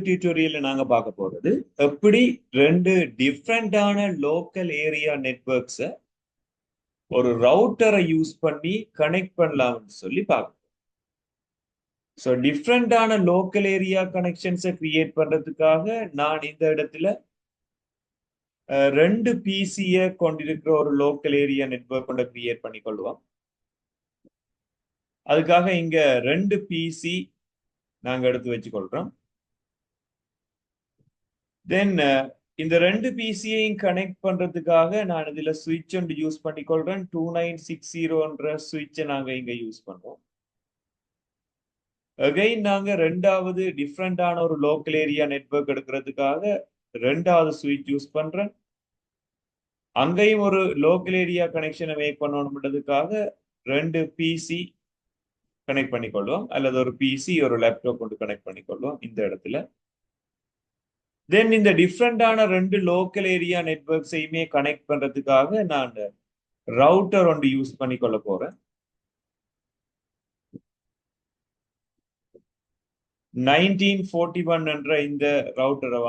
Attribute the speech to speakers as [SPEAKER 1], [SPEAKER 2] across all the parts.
[SPEAKER 1] டியூட்டோரியல்ல நாங்க பார்க்க போறது எப்படி ரெண்டு டிஃப்ரெண்டான லோக்கல் ஏரியா நெட்வொர்க்ஸை ஒரு ரவுட்டரை யூஸ் பண்ணி கனெக்ட் பண்ணலாம்னு சொல்லி பார்க்கணும். ஸோ டிஃப்ரெண்டான லோக்கல் ஏரியா கனெக்ஷன்ஸை கிரியேட் பண்றதுக்காக நான் இந்த இடத்துல ரெண்டு பிசியை கொண்டிருக்கிற ஒரு லோக்கல் ஏரியா நெட்வொர்க் கொண்டு கிரியேட் பண்ணி கொள்வோம். அதுக்காக இங்க ரெண்டு பிசி நாங்க எடுத்து வச்சுக்கொள்றோம். தென் இந்த ரெண்டு பிசியையும் கனெக்ட் பண்றதுக்காக நான் இதுல சுவிட்ச் ஒன்று யூஸ் பண்ணிக்கொள்றேன். 2960 சுவிட்சை நாங்க இங்க யூஸ் பண்றோம். அகைன் நாங்க ரெண்டாவது டிஃப்ரெண்டான ஒரு லோக்கல் ஏரியா நெட்வொர்க் எடுக்கிறதுக்காக ரெண்டாவது சுவிட்ச் யூஸ் பண்றேன். அங்கேயும் ஒரு லோக்கல் ஏரியா கனெக்ஷனை மேக் பண்ணணும்ன்றதுக்காக ரெண்டு பிசி கனெக்ட் பண்ணிக்கொள்வோம், அல்லது ஒரு பிசி ஒரு லேப்டாப் கொண்டு கனெக்ட் பண்ணிக்கொள்வோம் இந்த இடத்துல. தென் இந்த டிஃப்ரெண்டான ரெண்டு லோக்கல் ஏரியா நெட்வொர்க்ஸையுமே கனெக்ட் பண்றதுக்காக நான் ரவுட்டர் ஒன்று யூஸ் பண்ணிக்கொள்ள போறேன். 1941 என்ற இந்த ரவுட்டரை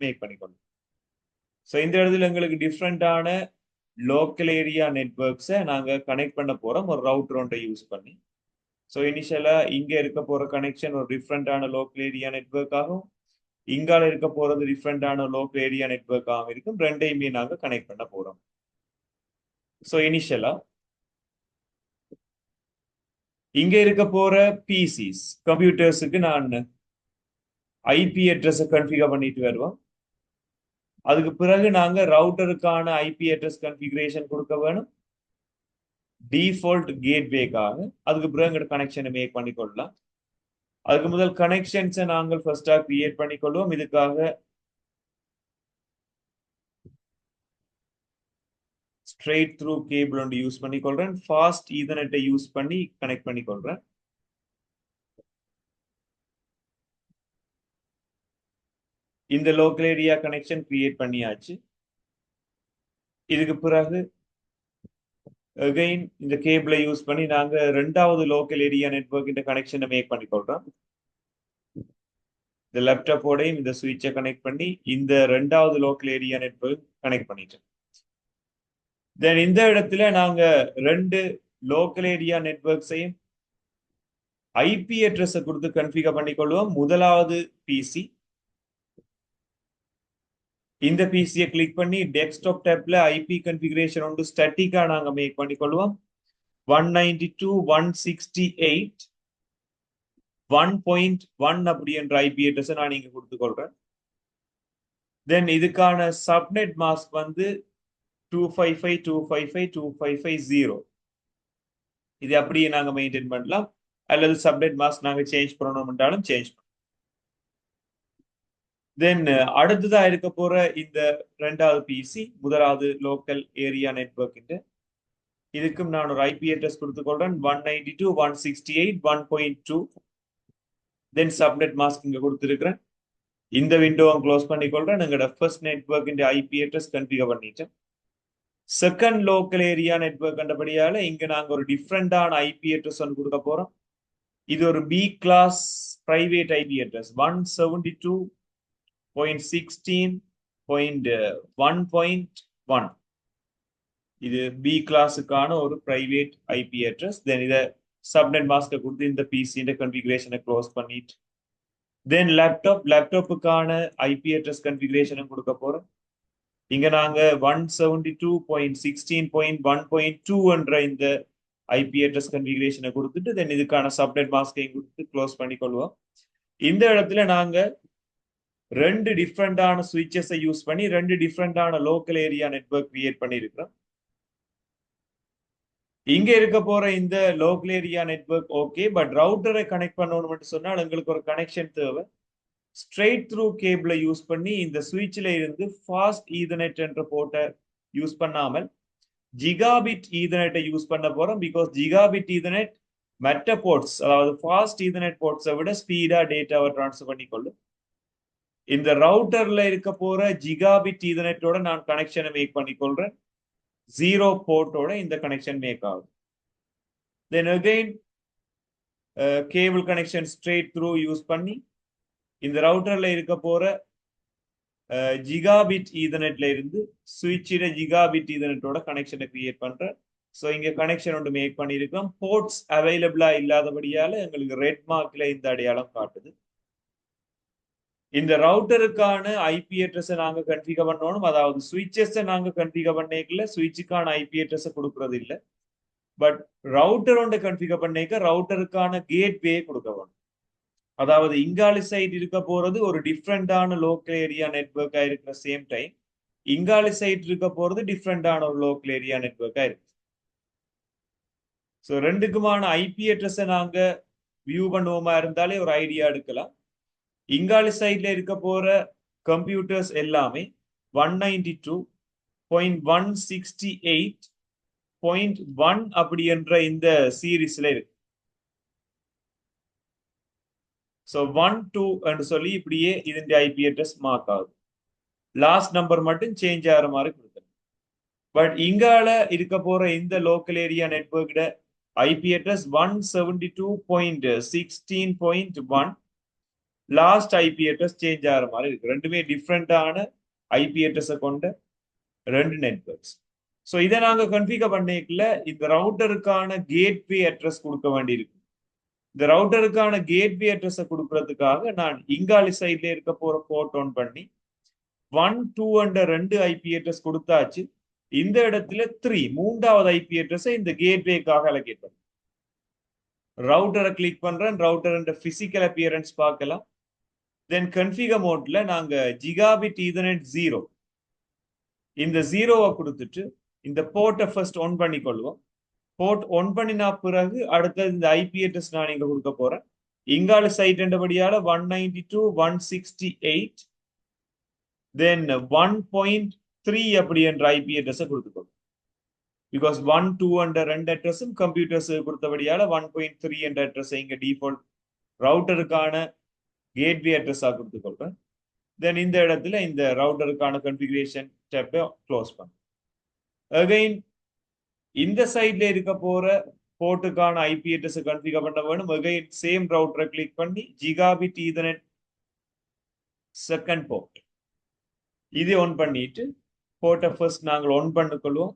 [SPEAKER 1] மேக் பண்ணிக்கொள்ளும். ஸோ இந்த இடத்துல எங்களுக்கு டிஃப்ரெண்டான லோக்கல் ஏரியா நெட்வொர்க்ஸை நாங்கள் கனெக்ட் பண்ண போறோம் ஒரு ரவுட்டர் ஒன்றை யூஸ் பண்ணி. ஸோ இனிஷியலா இங்க இருக்க போற கனெக்ஷன் ஒரு டிஃப்ரெண்டான லோக்கல் ஏரியா நெட்வொர்க் ஆகும், இங்கால இருக்க போறது டிஃப்ரெண்டான லோக்கல் ஏரியா நெட்வொர்க் ஆகும் இருக்கும். ரெண்டையுமே நாங்க கனெக்ட் பண்ண போறோம். ஸோ இனிஷியலா இங்க இருக்க போற பிசிஸ் கம்ப்யூட்டர்ஸுக்கு நான் ஐபி அட்ரஸை கன்ஃபிகர் பண்ணிட்டு வருவோம். அதுக்கு பிறகு நாங்க ரவுட்டருக்கான ஐபி அட்ரஸ் கன்ஃபிகரேஷன் கொடுக்க வேணும் டிஃபால்ட் கேட்வேக்காக. அதுக்கு பிறகு கனெக்ஷனை மேக் பண்ணிக்கொள்ளலாம். அதுக்கு முதல் கனெக்ஷன்ஸை நாங்கள் ஃபர்ஸ்டா கிரியேட் பண்ணிக்கொள்வோம். இதுக்காக ஸ்ட்ரெயிட் த்ரூ கேபிள் ஒன்று யூஸ் பண்ணிக்கொள்றேன். ஃபாஸ்ட் ஈதர்நெட்டை யூஸ் பண்ணி கனெக்ட் பண்ணிக்கொள்றேன். இந்த லோக்கல் ஏரியா கனெக்ஷன் கிரியேட் பண்ணியாச்சு. இதுக்கு பிறகு அகைன் இந்த கேபிளை யூஸ் பண்ணி நாங்க ரெண்டாவது லோக்கல் ஏரியா நெட்வொர்க் இந்த கனெக்ஷனை மேக் பண்ணிக்கொள்றோம். இந்த லேப்டாப்போடையும் இந்த சுவிட்சை கனெக்ட் பண்ணி இந்த ரெண்டாவது லோக்கல் ஏரியா நெட்வொர்க் கனெக்ட் பண்ணிட்டோம். தென் இந்த இடத்துல நாங்க ரெண்டு லோக்கல் ஏரியா நெட்வொர்க்ஸையும் ஐபி அட்ரஸை கொடுத்து கன்ஃபிகர் பண்ணிக்கொள்வோம். முதலாவது பிசி, இந்த பிசியை கிளிக் பண்ணி டெஸ்க்டாப் டேப்ல ஐபி கன்ஃபிகரேஷன் ஒன்று ஸ்டாட்டிக்கா நாங்க மேக் பண்ணிக்கொள்வோம். 192.168.1.1 அப்படி என்ற ஐபி அட்ரஸை நான் இங்க கொடுத்துக்கொள்றேன். தென் இதுக்கான சப்நெட் மாஸ்க் 255.255.255.0 இது அப்படியே நாங்க மெயின்டைன் பண்ணலாம், அல்லது சப்நெட் மாஸ்க் நாங்க சேஞ்ச் பண்ணணும்ன்றாலும் சேஞ்ச் பண்ணலாம். தென் அடுத்ததா இருக்க போற இந்த ரெண்டாவது பிசி முதலாவது லோக்கல் ஏரியா நெட்வொர்க், இதுக்கும் நான் ஒரு ஐபி அட்ரஸ் கொடுத்துக்கொள்றேன் 192.168.1.2. தென் சப்நெட் மாஸ்க் இங்க கொடுத்துருக்கிறேன். இந்த விண்டோவை க்ளோஸ் பண்ணிக்கொள்றேன். எங்களோட first network IP address configure பண்ணிட்டேன். செகண்ட் லோக்கல் ஏரியா நெட்வொர்க் கண்டபடியால இங்க நாங்க ஒரு டிஃப்ரெண்டான ஐபி அட்ரஸ் ஒன்று கொடுக்க போறோம். இது ஒரு B class private IP address 172.16.1.1. இது பி கிளாஸுக்கான ஒரு பிரைவேட் ஐபி அட்ரஸ். தென் இதை சப்நெட் மாஸ்கை கொடுத்து இந்த பிசியோட கன்ஃபிகரேஷனை க்ளோஸ் பண்ணிட்டு தென் லேப்டாப்புக்கான ஐபி அட்ரஸ் கன்ஃபிகரேஷனை கொடுக்க போறோம். இங்க நாங்க 172.16.1.2 என்ற இந்த ஐபி அட்ரஸ் கன்ஃபிகரேஷனை கொடுத்துட்டு தென் இதுக்கான சப்நெட் மாஸ்கையும் கொடுத்து க்ளோஸ் பண்ணிக்கொள்வோம். இந்த இடத்துல நாங்க ரெண்டு டிஃப்ரெண்டான சுவிட்சஸை யூஸ் பண்ணி ரெண்டு டிஃப்ரெண்டான லோக்கல் ஏரியா நெட்வொர்க் கிரியேட் பண்ணியிருக்கிறோம். இங்க இருக்க போற இந்த local area network okay, but ரவுட்டரை கனெக்ட் பண்ணணும்னு சொன்னால் எங்களுக்கு ஒரு கனெக்ஷன் தேவை. ஸ்ட்ரெயிட் த்ரூ கேபிளை யூஸ் பண்ணி இந்த சுவிட்சில் இருந்து ஃபாஸ்ட் ஈதர்நெட் என்ற போர்ட்டை யூஸ் பண்ணாமல் ஜிகாபிட் ஈதர்நெட்டை யூஸ் பண்ண போறோம். பிகாஸ் ஜிகாபிட் ஈதர்நெட் மற்ற போர்ட்ஸ், அதாவது ஃபாஸ்ட் ஈதர்நெட் போர்ட்ஸை விட ஸ்பீடா டேட்டாவை டிரான்ஸ்ஃபர் பண்ணிக்கொள்ளும். இந்த ரவுட்டர்ல இருக்க போற ஜிகாபிட் ஈதர்நெட்டோட நான் கனெக்ஷனை மேக் பண்ணிக்கொள்றேன். 0 போர்ட்டோட இந்த கனெக்ஷன் மேக் ஆகும். Then again cable connection straight through use பண்ணி இந்த ரவுட்டர்ல இருக்க போற ஜிகாபிட் ஈதர்நெட்ல இருந்து சுவிட்சிட ஜிகாபிட் ஈதர்நெட்டோட கனெக்ஷனை கிரியேட் பண்றேன். ஸோ இங்க கனெக்ஷன் ஒன்று மேக் பண்ணியிருக்கோம். போர்ட்ஸ் அவைலபிளா இல்லாதபடியால எங்களுக்கு ரெட் மார்க்ல இந்த அடையாளம் காட்டுது. இந்த ரவுட்டருக்கான ஐபி அட்ரஸை நாங்க கன்ஃபிகர் பண்ணணும். அதாவது சுவிட்சஸை நாங்க கன்ஃபிகர் பண்ணிக்கல, சுவிட்சுக்கான ஐபி அட்ரஸை கொடுக்கறது இல்லை. பட் ரவுட்டரோட கன்ஃபிகர் பண்ணிக்க ரவுட்டருக்கான கேட்வே கொடுக்க வேணும். அதாவது இங்காலி சைட் இருக்க போறது ஒரு டிஃப்ரெண்டான லோக்கல் ஏரியா நெட்வொர்க்கா இருக்கிற சேம் டைம் இங்காலி சைட் இருக்க போறது டிஃப்ரெண்டான ஒரு லோக்கல் ஏரியா நெட்வொர்க்கா இருக்கு. ஸோ ரெண்டுக்குமான ஐபி அட்ரஸை நாங்க வியூ பண்ணுவோமா இருந்தாலே ஒரு ஐடியா எடுக்கலாம். இங்காலி சைட்ல இருக்க போற கம்ப்யூட்டர்ஸ் எல்லாமே 192.168.1 அப்படி என்ற இந்த சீரீஸ்ல இருக்கு. ஸோ 1 2 என்று சொல்லி இப்படியே இதன் ஐபி அட்ரஸ் மார்க் ஆகுது. லாஸ்ட் நம்பர் மட்டும் சேஞ்ச் ஆகிற மாதிரி கொடுத்துருங்க. பட் இங்கால இருக்க போற இந்த லோக்கல் ஏரியா நெட்வொர்க்ட IP address 172.16.1 last IP address change ஆகிற மாதிரி இருக்கு. ரெண்டுமே டிஃப்ரெண்டான ஐபி அட்ரஸை கொண்ட ரெண்டு நெட்வொர்க்ஸ். ஸோ இதை நாங்க கன்ஃபிகர் பண்ணிக்கல இந்த ரவுட்டருக்கான கேட்வே அட்ரஸ் கொடுக்க வேண்டியிருக்கு. இந்த ரவுட்டருக்கான கேட்வே அட்ரஸை கொடுக்கறதுக்காக நான் இங்காலி சைட்ல இருக்க போற போர்ட் ஆன் பண்ணி 1 2 என்ற ரெண்டு ஐபி அட்ரஸ் கொடுத்தாச்சு. இந்த இடத்துல 3 மூன்றாவது ஐபி அட்ரஸை இந்த கேட்வேக்காக அலோகேட் பண்ணேன். ரவுட்டரை கிளிக் பண்றேன். ரவுட்டர் பிசிக்கல் அப்பியரன்ஸ் பார்க்கலாம். தென் கன்ஃபிகர் மோட்ல நாங்க ஜிகாபிட் ஈதர்நெட் 0 இந்த 0வை கொடுத்துட்டு இந்த போர்ட்டை ஃபர்ஸ்ட் ஆன் பண்ணிக்கொள்வோம். போர்ட் ஒன் பண்ணினா பிறகு அடுத்தது இந்த ஐபி அட்ரஸ் நான் இங்க கொடுக்க போறேன். இங்கால சைட் என்றபடியால 192.168 தென் 1.3 அப்படி என்ற ஐபி அட்ரஸை கொடுத்துக்கணும். பிகாஸ் 1 2 என்ற ரெண்டு அட்ரஸும் கம்ப்யூட்டர்ஸ் கொடுத்தபடியால 1.3 என்ற அட்ரஸை இங்க டிஃபால்ட் ரவுட்டருக்கான கேட்வே அட்ரஸா கொடுத்துக்கொள்றேன். தென் இந்த இடத்துல இந்த ரவுட்டருக்கான கன்ஃபிகரேஷன் டேப்பை க்ளோஸ் பண்ணேன். அகைன் இந்த சைட்ல இருக்க போற போர்ட்டுக்கான ஐபி அட்ரஸ் கன்ஃபிகர் பண்ண வேணும். அகைன் சேம் ரவுட்டரை கிளிக் பண்ணி ஜிகாபிட் ஈதர்நெட் செகண்ட் போர்ட் இது ஆன் பண்ணிட்டு போர்ட்டை ஃபர்ஸ்ட் நாங்கள் ஆன் பண்ணிக்கொள்வோம்.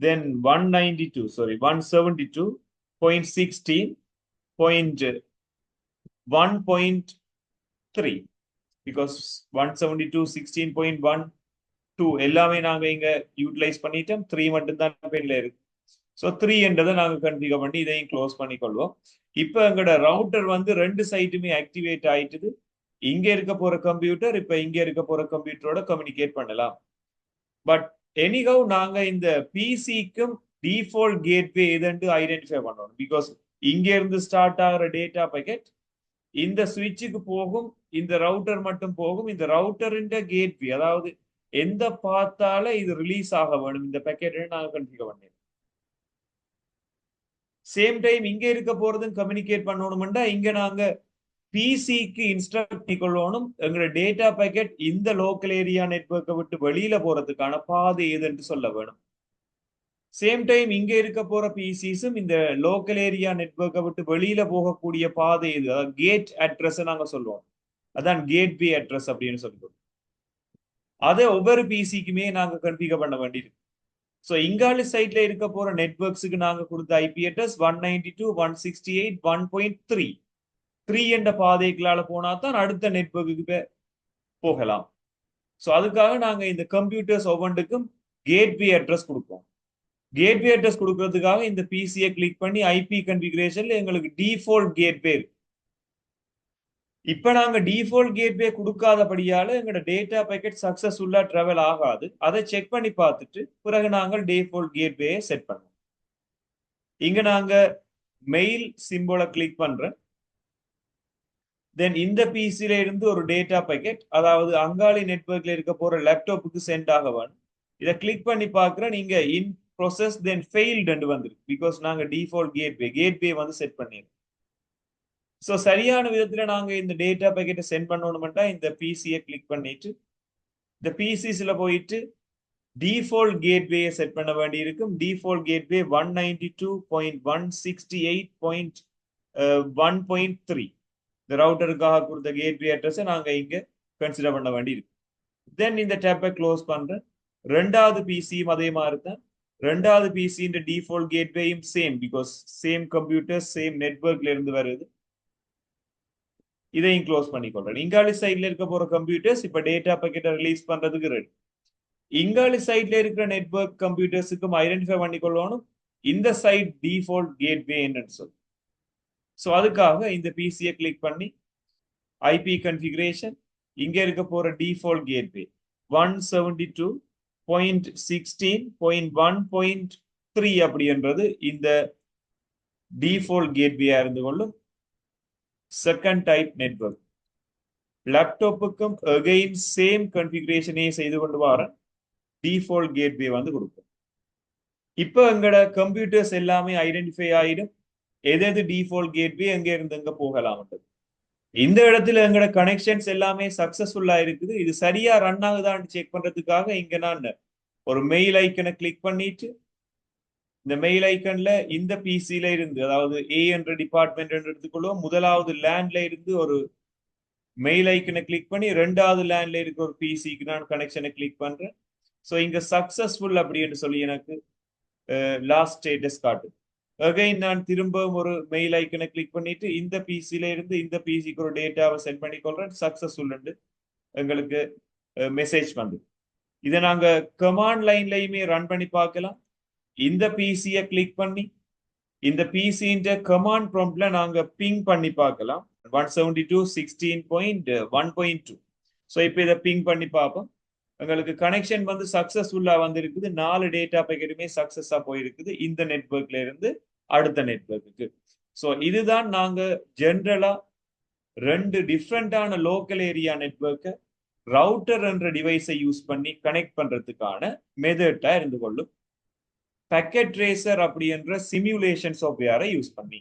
[SPEAKER 1] தென் 192.16.1.3 பிகாஸ் 172.16.1.2 எல்லாமே நாங்க இங்க யூட்டிலைஸ் பண்ணிட்டோம். 3 மட்டும்தான் பென்ல இருக்கு. ஸோ 3 என்றதை நாங்க கன்ஃபிகர் பண்ணி இதையும் க்ளோஸ் பண்ணிக்கொள்வோம். இப்போ எங்களோட ரவுட்டர் வந்து ரெண்டு சைட்டுமே ஆக்டிவேட் ஆயிட்டுது. இங்க இருக்க போற கம்ப்யூட்டர் இப்ப இங்க இருக்க போற கம்ப்யூட்டரோட கம்யூனிகேட் பண்ணலாம். பட் எனிகவ் நாங்க இந்த பிசிக்கும் டிஃபால்ட் கேட்வே எதுன்னு ஐடென்டிஃபை பண்ணணும். பிகாஸ் இங்க இருந்து ஸ்டார்ட் ஆகிற டேட்டா பேக்கெட் இந்த சுவிட்சுக்கு போகும், இந்த ரவுட்டர் மட்டும் போகும். இந்த ரவுட்டரின் கேட்வே அதாவது எந்த பார்த்தால இது ரிலீஸ் ஆக வேணும் இந்த பேக்கெட் நாங்க கன்ஃபிகர் பண்ணேன். சேம் டைம் இங்க இருக்க போறதும் கம்யூனிகேட் பண்ணணும்னா இங்க நாங்க பிசிக்கு இன்ஸ்ட்ரக்ட் பண்ணிக்கொள்ளணும். எங்களோட டேட்டா பேக்கெட் இந்த லோக்கல் ஏரியா நெட்வொர்க்கை விட்டு வெளியில போறதுக்கான பாதை எதுன்னு சொல்ல வேணும். சேம் டைம் இங்க இருக்க போற பிசிஸும் இந்த லோக்கல் ஏரியா நெட்வொர்க்கை விட்டு வெளியில போகக்கூடிய பாதை எது, அதாவது கேட் அட்ரஸ் நாங்க சொல்லுவோம். அதான் கேட்வே அட்ரஸ் அப்படின்னு சொல்லுவோம். அதை ஒவ்வொரு பிசிக்குமே நாங்க கன்ஃபிகர் பண்ண வேண்டியிருக்கு. ஸோ இங்காலி சைட்ல இருக்க போற நெட்வொர்க்ஸுக்கு நாங்க கொடுத்த ஐபி அட்ரஸ் 192.168.1.3 3 என்ற பாதைகளால போனா தான் அடுத்த நெட்வொர்க்குக்கு போகலாம். ஸோ அதுக்காக நாங்க இந்த கம்ப்யூட்டர்ஸ் ஒவ்வொன்றுக்கும் கேட்வே அட்ரஸ் கொடுப்போம். கேட்வே அட்ரஸ் கொடுக்கறதுக்காக இந்த பிசியை கிளிக் பண்ணி ஐபி கன்ஃபிகரேஷன்ல எங்களுக்கு டிஃபால்ட் கேட்வே இருக்கு. இப்ப நாங்க டிஃபால்ட் கேட்வே கொடுக்காதபடியால எங்களோட டேட்டா பேக்கெட் சக்சஸ்ஃபுல்லா டிராவல் ஆகாது. அதை செக் பண்ணி பார்த்துட்டு பிறகு நாங்கள் டிஃபால்ட் கேட்வே செட் பண்ணுவோம். இங்க நாங்க மெயில் சிம்போலை கிளிக் பண்றேன். தென் இந்த பிசில இருந்து ஒரு டேட்டா பேக்கெட் அதாவது அங்காளி நெட்வொர்க்ல இருக்க போற லேப்டாப்புக்கு சென்ட் ஆக வேணும். இதை கிளிக் பண்ணி பார்க்குறேன். நீங்க இன் ப்ரோசஸ் தென் ஃபெயில்டு வந்துருக்கு. பிகாஸ் நாங்க டிஃபால்ட் கேட்வே வந்து செட் பண்ணிடுறோம். ஸோ சரியான விதத்துல நாங்க இந்த டேட்டா பேக்கெட்டை சென்ட் பண்ணணும்னா இந்த பிசியை கிளிக் பண்ணிட்டு இந்த பிசிஸ்ல போயிட்டு டிஃபால்ட் கேட்வேயை செட் பண்ண வேண்டி இருக்கும். டிஃபால்ட் கேட்வே 192.168.1.3 இந்த ரவுட்டருக்காக கொடுத்த கேட்வே அட்ரஸை நாங்க இங்க கன்சிடர் பண்ண வேண்டியிருக்கு. தென் இந்த டேப்பை க்ளோஸ் பண்றேன். ரெண்டாவது பிசியும் அதே மாதிரி தான். ரெண்டாவது பிசியின் டிஃபால்ட் கேட்வேயும் same, because same computer same நெட்வொர்க்ல இருந்து வருது. இதையும் க்ளோஸ் பண்ணிக்கொள்றேன். இங்காலி சைட்ல இருக்க போற கம்ப்யூட்டர்ஸ் இப்ப டேட்டா பாக்கெட்டை ரிலீஸ் பண்றதுக்கு ரெடி. இங்காலி சைட்ல இருக்கிற நெட்வொர்க் கம்ப்யூட்டர்ஸுக்கும் ஐடென்டிஃபை பண்ணிக்கொள்ளணும் இந்த சைட் டிஃபால்ட் கேட்வே என்னன்னு சொல்லி. ஸோ அதுக்காக இந்த பிசியை கிளிக் பண்ணி ஐபி கன்ஃபிகரேஷன், இங்க இருக்க போற டிஃபால்ட் கேட்வே 172.16.1.3 அப்படின்றது இந்த டிஃபால்ட் கேட்வேயா இருந்து கொள்ளும். செகண்ட் டைப் நெட்வொர்க் லேப்டாப்புக்கும் அகைன் சேம் கன்ஃபிகரேஷனே செய்து கொண்டு வர டிஃபால்ட் கேட்வே வந்து கொடுக்கும். இப்போ எங்களோட கம்ப்யூட்டர்ஸ் எல்லாமே ஐடென்டிஃபை ஆயிடும் எது டிஃபால்ட் கேட்வே எங்க இருந்து எங்க போகலாம். இந்த இடத்துல எங்களோட கனெக்ஷன்ஸ் எல்லாமே சக்சஸ்ஃபுல்லா இருக்குது. இது சரியா ரன் ஆகுதான்னு செக் பண்றதுக்காக இங்க நான் ஒரு மெயில் ஐக்கனை கிளிக் பண்ணிட்டு இந்த மெயில் ஐக்கன்ல இந்த பிசில இருந்து, அதாவது ஏ என்ற டிபார்ட்மெண்ட் எடுத்துக்கொள்வோம், முதலாவது லேண்ட்ல இருந்து ஒரு மெயில் ஐக்கனை கிளிக் பண்ணி ரெண்டாவது லேண்ட்ல இருக்க ஒரு பிசிக்கு நான் கனெக்ஷனை கிளிக் பண்றேன். ஸோ இங்க சக்சஸ்ஃபுல் அப்படின்னு சொல்லி எனக்கு லாஸ்ட் ஸ்டேட்டஸ் காட்டு. அகைன் நான் திரும்பவும் ஒரு மெயில் ஐக்கனை கிளிக் பண்ணிட்டு இந்த பிசில இருந்து இந்த பிசிக்கு ஒரு டேட்டாவை சென்ட் பண்ணிக்கொள்றேன். சக்சஸ்ஃபுல் எங்களுக்கு மெசேஜ் வந்து இதை நாங்க கமாண்ட் லைன்லயுமே ரன் பண்ணி பார்க்கலாம். இந்த பிசியை கிளிக் பண்ணி இந்த பிசியின் கமாண்ட் ப்ராம்ப்ட்ல நாங்க பிங் பண்ணி பார்க்கலாம் 172.16.1.2. ஸோ இப்போ இதை பிங் பண்ணி பார்ப்போம். எங்களுக்கு கனெக்ஷன் வந்து சக்சஸ்ஃபுல்லா வந்து இருக்குது. 4 டேட்டா பேக்கெட்டுமே சக்சஸா போயிருக்குது இந்த நெட்வொர்க்ல இருந்து அடுத்த நெட்வொர்க்குக்கு. ஸோ இதுதான் நாங்க ஜென்ரலா 2 டிஃப்ரெண்டான லோக்கல் ஏரியா நெட்வொர்க்கை ரவுட்டர் என்ற டிவைஸை யூஸ் பண்ணி கனெக்ட் பண்றதுக்கான மெத்தட்டா இருந்து கொள்ளும். பாக்கெட் ட்ரேசர் அப்படி என்ற சிமுலேஷன் சாஃப்ட்வேரை யூஸ் பண்ணி